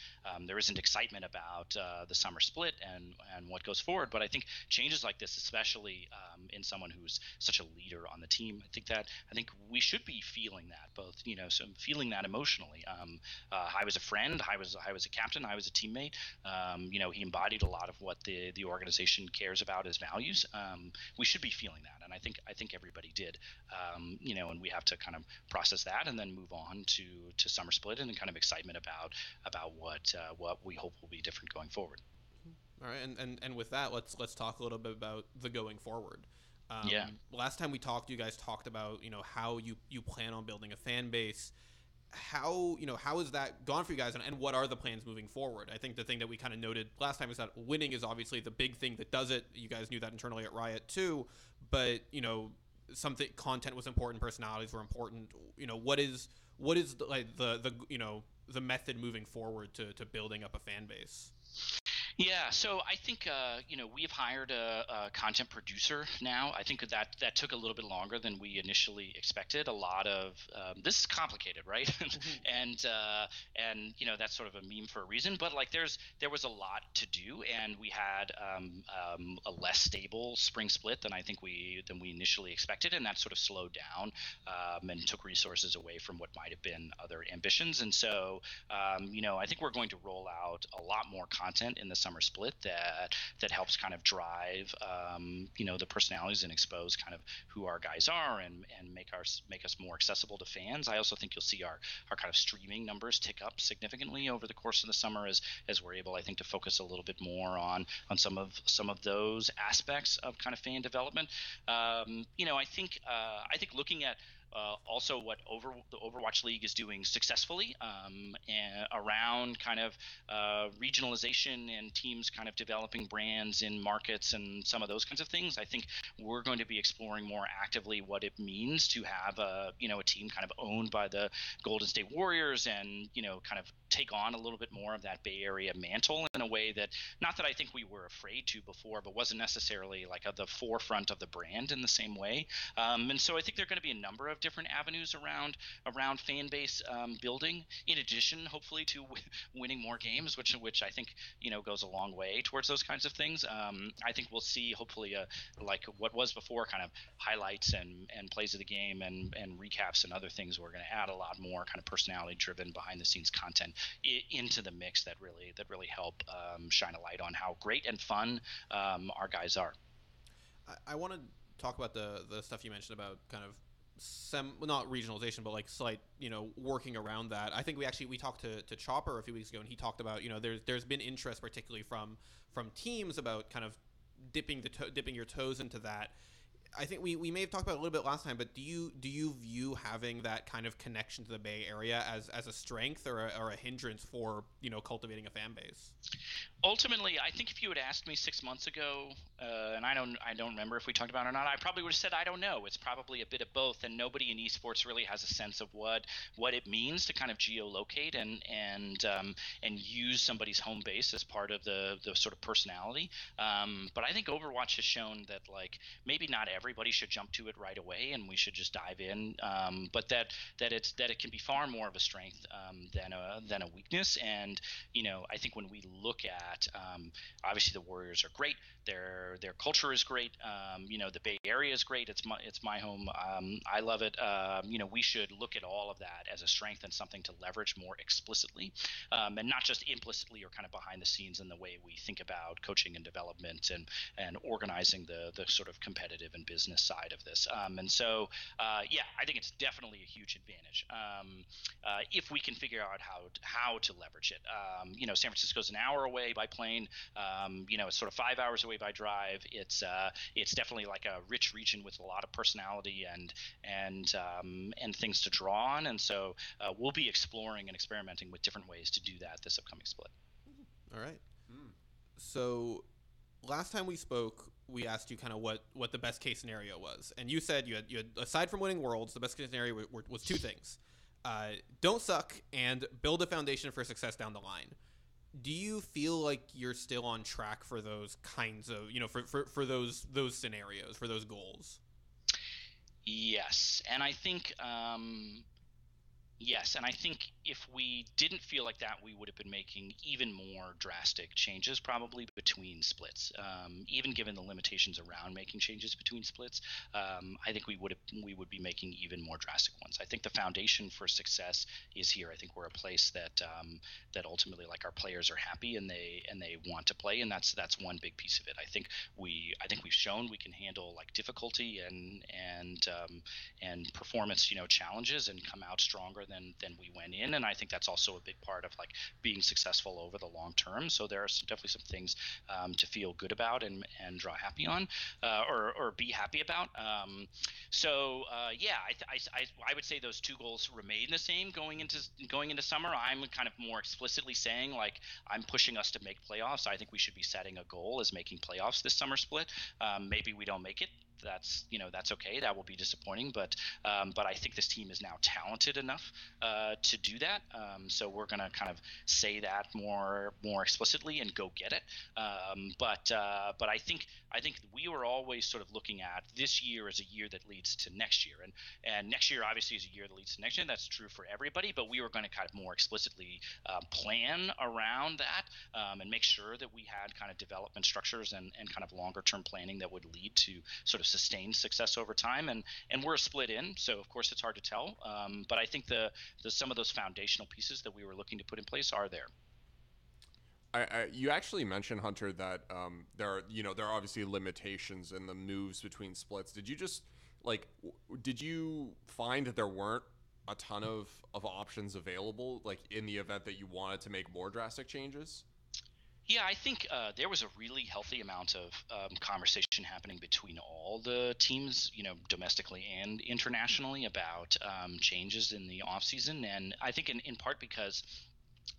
there isn't excitement about the summer split and what goes forward. But I think changes like this, especially in someone who's such a leader on the team, I think we should be feeling that both, so feeling that emotionally. High was a friend, High was a captain, High was a teammate. He embodied a lot of what the organization cares about as values. We should be feeling that, and I think everybody did. And we have to kind of process that and then move on to summer split and kind of excitement about what we hope will be different going forward. All right, and with that, let's talk a little bit about the going forward. Last time we talked, you guys talked about how you plan on building a fan base. How has that gone for you guys, and what are the plans moving forward? I think the thing that we kind of noted last time is that winning is obviously the big thing that does it. You guys knew that internally at Riot too, but something, content was important, personalities were important. What is the method moving forward to building up a fan base? Yeah, so I think we've hired a content producer now. I think that took a little bit longer than we initially expected. A lot of this is complicated, right? and that's sort of a meme for a reason. But there was a lot to do, and we had a less stable spring split than we initially expected, and that sort of slowed down and took resources away from what might have been other ambitions. And so I think we're going to roll out a lot more content in the summer split that helps kind of drive the personalities and expose kind of who our guys are and make us more accessible to fans. I also think you'll see our kind of streaming numbers tick up significantly over the course of the summer as we're able, I think, to focus a little bit more on some of those aspects of kind of fan development. I think looking at also what the Overwatch League is doing successfully and around kind of regionalization and teams kind of developing brands in markets and some of those kinds of things. I think we're going to be exploring more actively what it means to have a team kind of owned by the Golden State Warriors and kind of take on a little bit more of that Bay Area mantle in a way that, not that I think we were afraid to before, but wasn't necessarily like at the forefront of the brand in the same way. And so I think there are going to be a number of different avenues around fan base building, in addition, hopefully, to winning more games, which I think goes a long way towards those kinds of things. I think we'll see hopefully like what was before, kind of highlights and plays of the game and recaps and other things. We're going to add a lot more kind of personality driven behind the scenes content into the mix that really help shine a light on how great and fun our guys are. I want to talk about the stuff you mentioned about kind of not regionalization, but like slight, working around that. I think we talked to Chopper a few weeks ago, and he talked about, there's been interest, particularly from teams, about kind of dipping your toes into that. I think we may have talked about it a little bit last time, but do you view having that kind of connection to the Bay Area as a strength or a hindrance for cultivating a fan base? Ultimately, I think if you had asked me 6 months ago, and I don't remember if we talked about it or not, I probably would have said I don't know. It's probably a bit of both, and nobody in esports really has a sense of what it means to kind of geolocate and use somebody's home base as part of the sort of personality. But I think Overwatch has shown that maybe not everybody should jump to it right away, and we should just dive in. But that it can be far more of a strength than a weakness. And I think when we look at obviously the Warriors are great. Their culture is great. The Bay Area is great. It's my home. I love it. We should look at all of that as a strength and something to leverage more explicitly, and not just implicitly or kind of behind the scenes in the way we think about coaching and development and organizing the sort of competitive and business side of this. I think it's definitely a huge advantage if we can figure out how to leverage it. San Francisco's an hour away by plane. It's sort of 5 hours away by drive. It's definitely like a rich region with a lot of personality and things to draw on. And so we'll be exploring and experimenting with different ways to do that this upcoming split. All right. So last time we spoke, we asked you kind of what the best case scenario was, and you said you had aside from winning Worlds, the best case scenario was two things: don't suck and build a foundation for success down the line. Do you feel like you're still on track for those kinds of for those scenarios, for those goals? Yes, and I think if we didn't feel like that, we would have been making even more drastic changes probably between splits. Even given the limitations around making changes between splits, I think we would be making even more drastic ones. I think the foundation for success is here. I think we're a place that ultimately our players are happy and they want to play, and that's one big piece of it. I think we've shown we can handle difficulty and performance challenges and come out stronger than we went in. And I think that's also a big part of being successful over the long term. So there are definitely some things to feel good about and draw happy on, or be happy about. I would say those two goals remain the same going into summer. I'm kind of more explicitly saying I'm pushing us to make playoffs. I think we should be setting a goal as making playoffs this summer split. Maybe we don't make it. That's okay. That will be disappointing, but I think this team is now talented enough to do that. So we're going to kind of say that more explicitly and go get it. But I think we were always sort of looking at this year as a year that leads to next year, and next year obviously is a year that leads to next year. That's true for everybody, but we were going to kind of more explicitly plan around that and make sure that we had kind of development structures and kind of longer term planning that would lead to sort of sustained success over time. And we're split in, so of course it's hard to tell. But I think the some of those foundational pieces that we were looking to put in place are there. You actually mentioned, Hunter, that there are obviously limitations in the moves between splits. Did you find that there weren't a ton of options available in the event that you wanted to make more drastic changes? Yeah, I think there was a really healthy amount of conversation happening between all the teams, domestically and internationally, about changes in the offseason. And I think in part because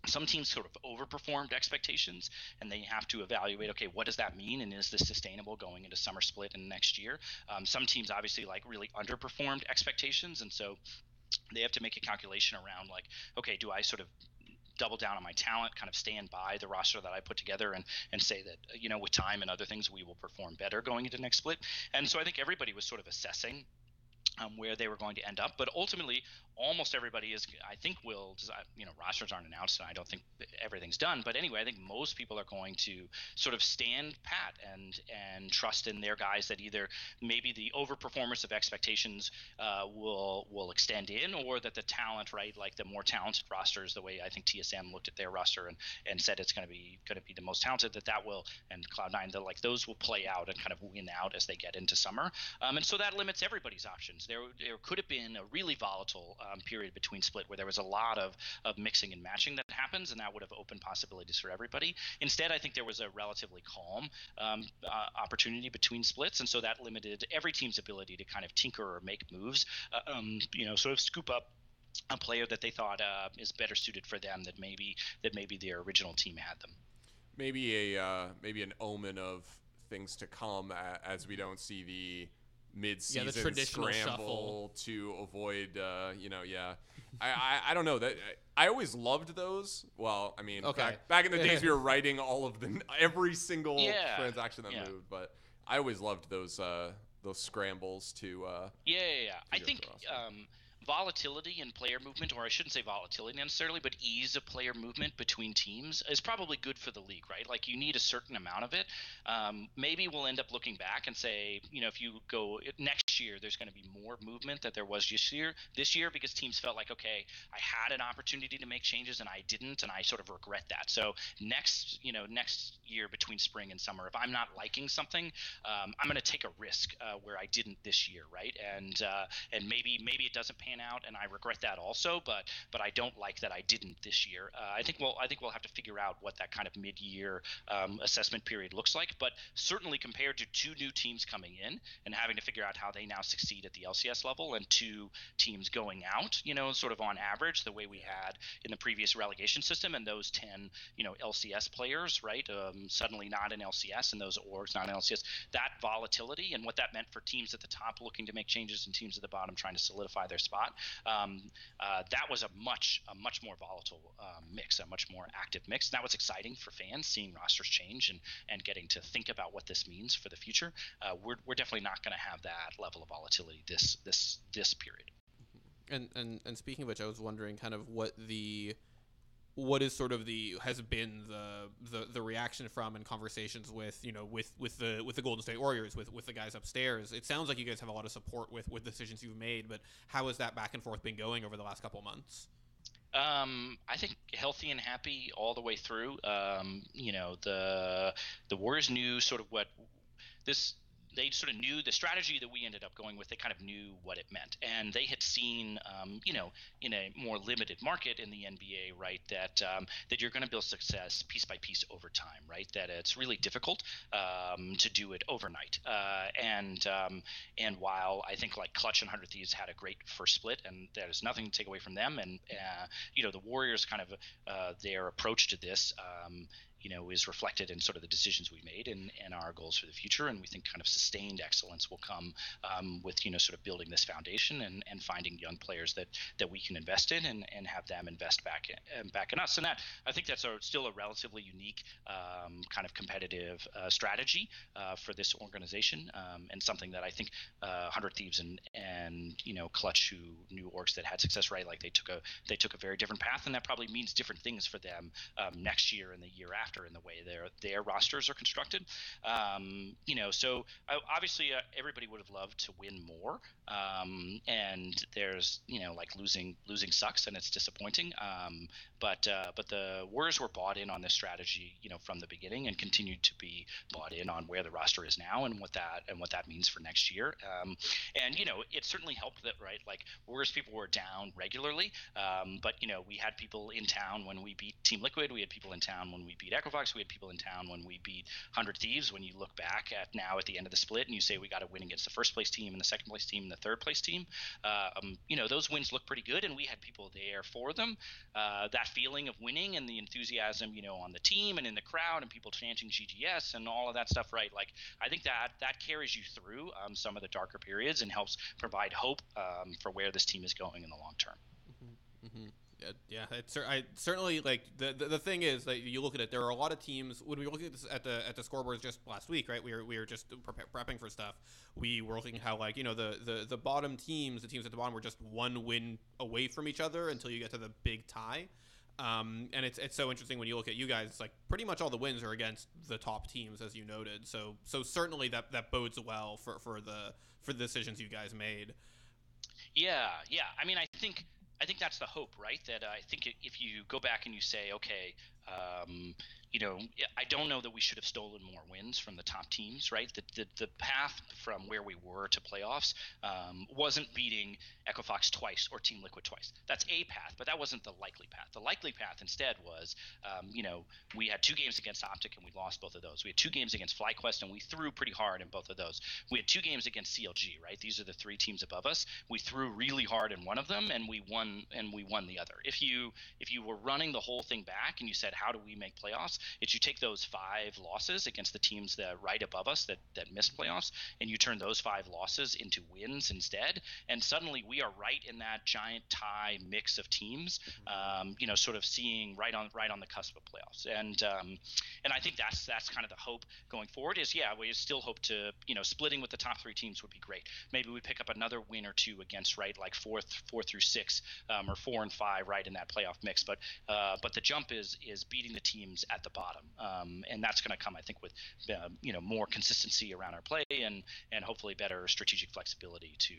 some teams sort of overperformed expectations, and they have to evaluate, okay, what does that mean, and is this sustainable going into summer split and next year? Some teams obviously really underperformed expectations, and so they have to make a calculation around okay, do I sort of double down on my talent, kind of stand by the roster that I put together and say that, with time and other things, we will perform better going into next split. And so I think everybody was sort of assessing where they were going to end up, but ultimately almost everybody is, I think, rosters aren't announced and I don't think everything's done, but anyway, I think most people are going to sort of stand pat and trust in their guys that either maybe the overperformance of expectations will extend in, or that the talent, right, the more talented rosters, the way I think TSM looked at their roster and said it's going to be the most talented, that will, and Cloud9, those will play out and kind of win out as they get into summer, and so that limits everybody's options. there could have been a really volatile period between split where there was a lot of mixing and matching that happens, and that would have opened possibilities for everybody. Instead, I think there was a relatively calm opportunity between splits, and so that limited every team's ability to kind of tinker or make moves, sort of scoop up a player that they thought is better suited for them that maybe their original team had them. Maybe an omen of things to come as we don't see the mid-season scramble shuffle to avoid I don't know, that I always loved those. Well, I mean, back in the days we were writing all of every single transaction that moved, but I always loved those scrambles to I think volatility in player movement, or I shouldn't say volatility necessarily, but ease of player movement between teams is probably good for the league, right? Like, you need a certain amount of it. Maybe we'll end up looking back and say, if you go next year, there's going to be more movement that there was this year because teams felt like, okay, I had an opportunity to make changes and I didn't, and I sort of regret that. So next year between spring and summer, if I'm not liking something, I'm going to take a risk where I didn't this year, right? And maybe it doesn't pan out, and I regret that also. But I don't like that I didn't this year. I think we'll have to figure out what that kind of mid-year assessment period looks like. But certainly compared to two new teams coming in and having to figure out how they now succeed at the LCS level, and two teams going out, sort of on average the way we had in the previous relegation system, and those 10 LCS players, right, suddenly not in LCS, and those orgs not in LCS, that volatility and what that meant for teams at the top looking to make changes and teams at the bottom trying to solidify their spot. That was a much more volatile mix, a much more active mix. And that was exciting for fans, seeing rosters change and getting to think about what this means for the future. We're definitely not going to have that level of volatility this period. And speaking of which, I was wondering kind of what is sort of has been the reaction from and conversations with the Golden State Warriors, with the guys upstairs. It sounds like you guys have a lot of support with decisions you've made, but how has that back and forth been going over the last couple months? I think healthy and happy all the way through. The Warriors knew sort of what this. They sort of knew the strategy that we ended up going with. They kind of knew what it meant, and they had seen, in a more limited market in the NBA, right, that you're going to build success piece by piece over time, right? That it's really difficult to do it overnight. And while I think like Clutch and 100 Thieves had a great first split, and there's nothing to take away from them, and the Warriors kind of their approach to this. Is reflected in sort of the decisions we made and our goals for the future. And we think kind of sustained excellence will come with, sort of building this foundation and finding young players that we can invest in and have them invest back in us. And that, I think that's still a relatively unique kind of competitive strategy for this organization, and something that I think 100 Thieves and Clutch, who knew orgs that had success, right? Like they took a very different path, and that probably means different things for them next year and the year after in the way their rosters are constructed. So obviously everybody would have loved to win more, and there's like losing sucks and it's disappointing. But the Warriors were bought in on this strategy, from the beginning, and continued to be bought in on where the roster is now and what that means for next year. And it certainly helped that, right? Like Warriors people were down regularly, but we had people in town when we beat Team Liquid. We had people in town when we beat Equifax. We had people in town when we beat 100 Thieves. When you look back at the end of the split and you say we got to win against the first place team and the second place team and the third place team, those wins look pretty good, and we had people there for them. That feeling of winning and the enthusiasm, on the team and in the crowd and people chanting GGS and all of that stuff, right? Like I think that carries you through some of the darker periods and helps provide hope for where this team is going in the long term. Mm-hmm. Yeah, I certainly like the thing is that you look at it. There are a lot of teams. When we were looking at this at the scoreboards just last week, right? We were just prepping for stuff. We were looking how the bottom teams, the teams at the bottom, were just one win away from each other until you get to the big tie. And it's so interesting when you look at you guys. Like pretty much all the wins are against the top teams, as you noted. So certainly that bodes well for the decisions you guys made. Yeah. I mean, I think that's the hope, right? That I think if you go back and you say, okay, I don't know that we should have stolen more wins from the top teams, right? The path from where we were to playoffs wasn't beating EchoFox twice or Team Liquid twice. That's a path, but that wasn't the likely path. The likely path instead was, we had 2 games against Optic and we lost both of those. We had 2 games against FlyQuest and we threw pretty hard in both of those. We had 2 games against CLG, right? These are the 3 teams above us. We threw really hard in one of them and we won the other. If you were running the whole thing back and you said, how do we make playoffs? It's you take those 5 losses against the teams that right above us that missed playoffs, and you turn those 5 losses into wins instead, and suddenly we are right in that giant tie mix of teams, sort of seeing right on the cusp of playoffs. And I think that's kind of the hope going forward is, we still hope to, splitting with the top 3 teams would be great. Maybe we pick up another win or 2 against, right, like 4 through 6 or 4 and 5 right in that playoff mix. But the jump is beating the teams at the bottom. And that's going to come, I think, with, more consistency around our play and hopefully better strategic flexibility to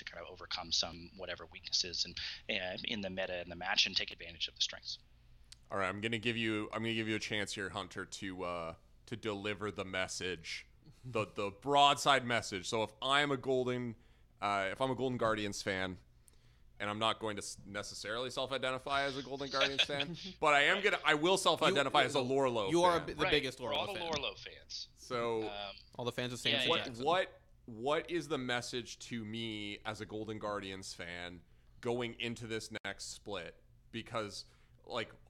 kind of overcome some whatever weaknesses and in the meta and the match and take advantage of the strengths. All right, I'm gonna give you a chance here, Hunter, to deliver the message, the broadside message. So if I'm a Golden Guardians fan, and I'm not going to necessarily self-identify as a Golden Guardians fan, but I will self-identify as a Lorelo fan. You are the biggest Lorelo fan. We're all the Lorelo fans. So all the fans of Sam Jackson. What is the message to me as a Golden Guardians fan going into this next split? Because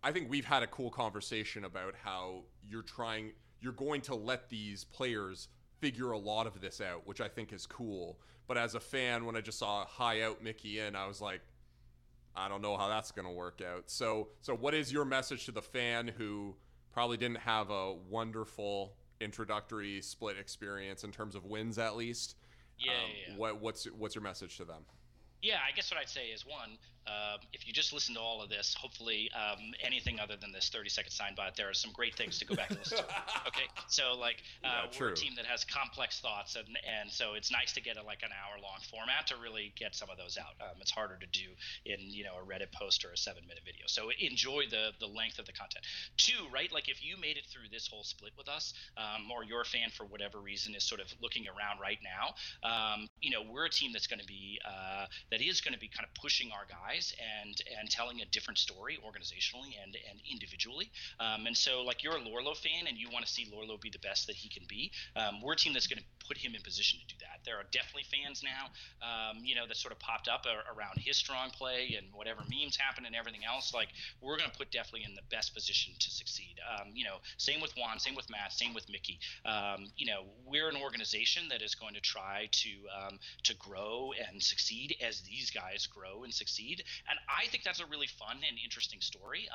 I think we've had a cool conversation about how you're going to let these players figure a lot of this out, which I think is cool. But as a fan, when I just saw high out Mickey in, I was like, I don't know how that's going to work out. So what is your message to the fan who probably didn't have a wonderful introductory split experience in terms of wins, at least? What's your message to them? Yeah, I guess what I'd say is, one, if you just listen to all of this, hopefully anything other than this 30-second soundbite, there are some great things to go back and listen to. Okay, so we're a team that has complex thoughts, and so it's nice to get an hour-long format to really get some of those out. It's harder to do in a Reddit post or a 7-minute video. So enjoy the length of the content. 2, right? Kind of made it through this whole split with us, or your fan for whatever reason is sort of looking around right now. We're a team that's going to be kind of pushing our guys and telling a different story organizationally and individually. And so you're a Lorelo fan and you want to see Lorelo be the best that he can be. We're a team that's going to put him in position to do that. There are definitely fans now, that sort of popped up around his strong play and whatever memes happen and everything else. We're going to put definitely in the best position to succeed. Same with Juan, same with Matt, same with Mickey. We're an organization that is going to try to grow and succeed as these guys grow and succeed. And I think that's a really fun and interesting story.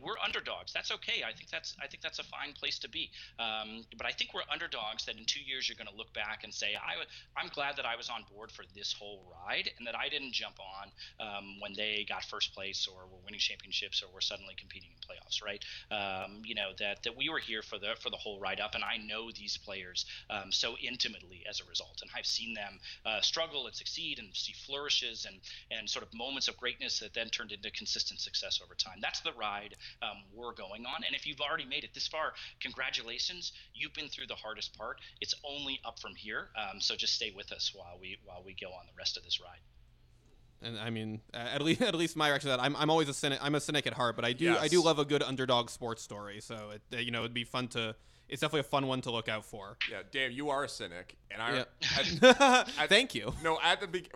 We're underdogs. That's okay. I think that's a fine place to be. But I think we're underdogs that in 2 years you're going to look back and say, I'm glad that I was on board for this whole ride and that I didn't jump on when they got first place or were winning championships or were suddenly competing in playoffs, right? That we were here for the whole ride up, and I know these players so intimately as a result, and I've seen them struggle and succeed and see flourishes and sort of moments of greatness that then turned into consistent success over time. That's the ride we're going on. And if you've already made it this far, congratulations. You've been through the hardest part. It's only up from here. So just stay with us while we go on the rest of this ride. And I mean, at least my reaction to that, I'm always a cynic. I'm a cynic at heart, but I do love a good underdog sports story. So it'd be fun to. It's definitely a fun one to look out for. Yeah, damn, you are a cynic, and Thank you. No,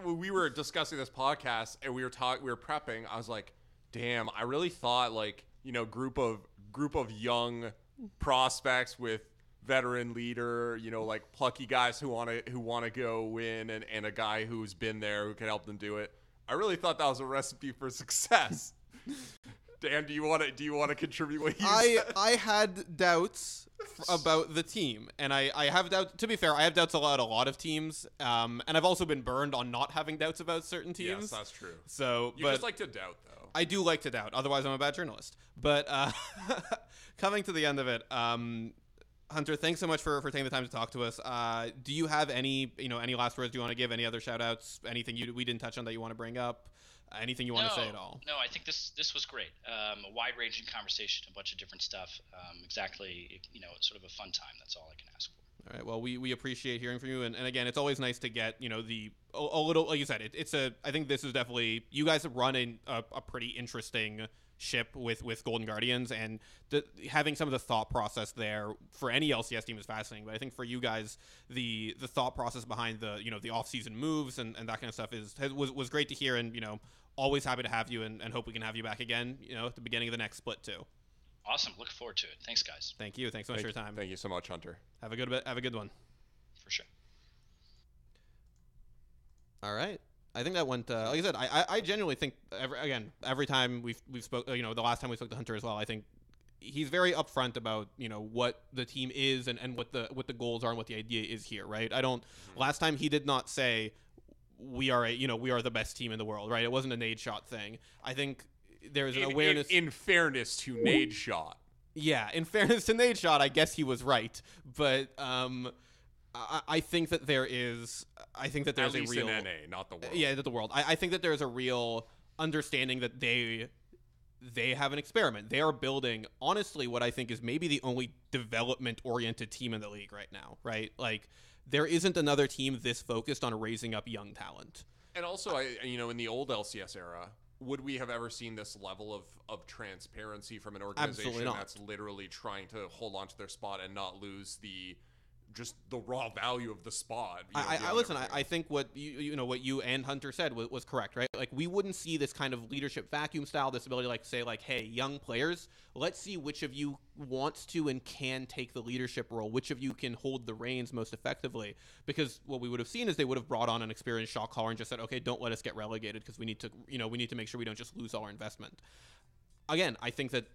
when we were discussing this podcast and we were prepping, I was like, damn, I really thought group of young prospects with veteran leader, plucky guys who want to go win, and a guy who's been there who can help them do it. I really thought that was a recipe for success. Dan, do you want to contribute what you said? I had doubts about the team, and I have doubts. To be fair, I have doubts about a lot of teams, and I've also been burned on not having doubts about certain teams. Yes, that's true. So, you just like to doubt, though. I do like to doubt. Otherwise, I'm a bad journalist. But coming to the end of it, Hunter, thanks so much for taking the time to talk to us. Do you have any last words you want to give? Any other shout outs? Anything we didn't touch on that you want to bring up? Anything you want to say at all? No, I think this was great. A wide-ranging conversation, a bunch of different stuff. Exactly, sort of a fun time. That's all I can ask for. All right. Well, we appreciate hearing from you, and again, it's always nice to get a little, like you said, I think this is definitely, you guys have run a pretty interesting ship with Golden Guardians, and having some of the thought process there for any LCS team is fascinating. But I think for you guys, the thought process behind the off-season moves and that kind of stuff was great to hear, and always happy to have you, and hope we can have you back again at the beginning of the next split too. Awesome. Look forward to it. Thanks, guys. Thank you. Thanks so much for your time. Thank you so much, Hunter. Have a good one. For sure. All right. I think that went, like I said, I genuinely think, every time we've spoke, the last time we spoke to Hunter as well, I think he's very upfront about, what the team is and what the goals are and what the idea is here, right? Last time he did not say we are the best team in the world, right? It wasn't a nade shot thing. I think there's an awareness. In fairness to nade shot. Yeah, in fairness to nade shot, I guess he was right. But, I think that there's at least a real in NA, not the world. Yeah, the world. I think that there's a real understanding that they have an experiment. They are building, honestly, what I think is maybe the only development-oriented team in the league right now, right? Like, there isn't another team this focused on raising up young talent. And also, in the old LCS era, would we have ever seen this level of transparency from an organization that's literally trying to hold on to their spot and not lose the raw value of the spot? I think what you and Hunter said was correct, right? Like, we wouldn't see this kind of leadership vacuum style, this ability to say, hey, young players, let's see which of you wants to and can take the leadership role, which of you can hold the reins most effectively. Because what we would have seen is they would have brought on an experienced shot caller and just said, okay, don't let us get relegated because we need to make sure we don't just lose all our investment. Again, I think that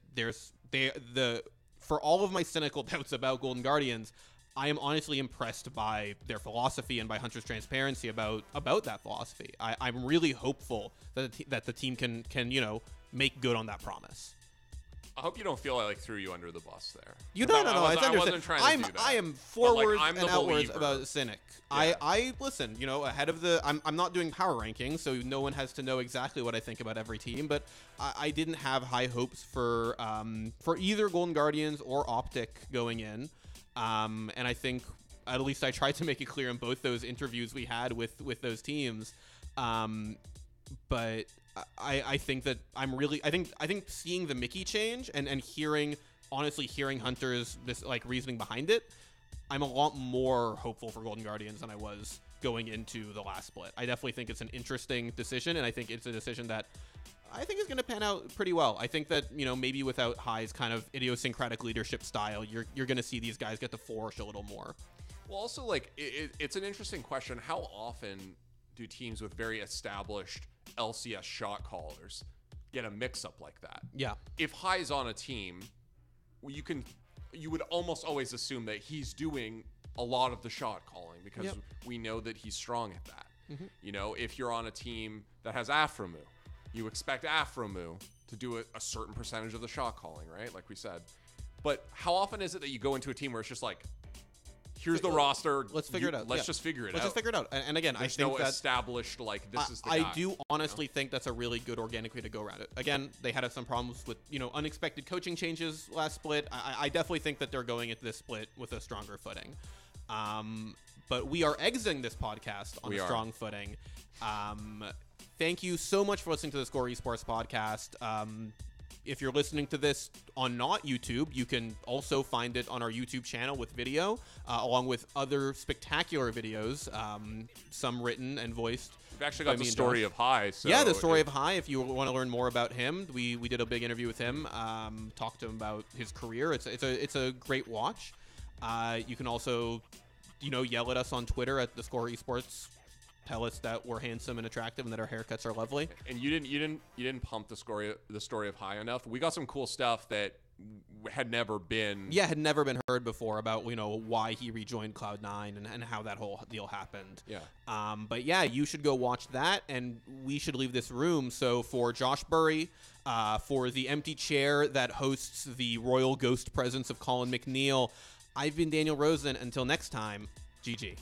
for all of my cynical doubts about Golden Guardians, I am honestly impressed by their philosophy and by Hunter's transparency about that philosophy. I'm really hopeful that the team can make good on that promise. I hope you don't feel I threw you under the bus there. No. I wasn't trying to do that. I am forwards I'm and outwards about Cynic. Yeah. I listen. Ahead of I'm not doing power rankings, so no one has to know exactly what I think about every team. But I didn't have high hopes for either Golden Guardians or Optic going in. And I think at least I tried to make it clear in both those interviews we had with those teams. But I think that I think seeing the Mickey change and hearing Hunter's reasoning behind it, I'm a lot more hopeful for Golden Guardians than I was going into the last split. I definitely think it's an interesting decision, and I think it's a decision that I think is going to pan out pretty well. I think that, maybe without High's kind of idiosyncratic leadership style, you're going to see these guys get to flourish a little more. Well, also, it's an interesting question. How often do teams with very established LCS shot callers get a mix-up like that? Yeah. If High's on a team, you would almost always assume that he's doing a lot of the shot calling because we know that he's strong at that. Mm-hmm. If you're on a team that has Aframu, you expect Aframu to do a certain percentage of the shot calling, right? Like we said. But how often is it that you go into a team where it's just like, here's the roster. Let's figure it out. Let's just figure it out. Let's just figure it out. And again, there's I think no established, this is the guy. I do honestly think that's a really good organic way to go around it. Again, they had some problems with, unexpected coaching changes last split. I definitely think that they're going into this split with a stronger footing. But we are exiting this podcast on a strong footing. Thank you so much for listening to the theScore eSports podcast. If you're listening to this on not YouTube, you can also find it on our YouTube channel with video, along with other spectacular videos, some written and voiced. We've actually got the story of High. So the story of High. If you want to learn more about him, we did a big interview with him, talked to him about his career. It's a great watch. You can also, yell at us on Twitter at theScore eSports. Tell us that we're handsome and attractive and that our haircuts are lovely. And you didn't pump the story of High enough. We got some cool stuff that had never been heard before about why he rejoined Cloud9 and how that whole deal happened. Yeah. But yeah, you should go watch that, and we should leave this room. So for Josh Burry, for the empty chair that hosts the royal ghost presence of Colin McNeil, I've been Daniel Rosen. Until next time, GG.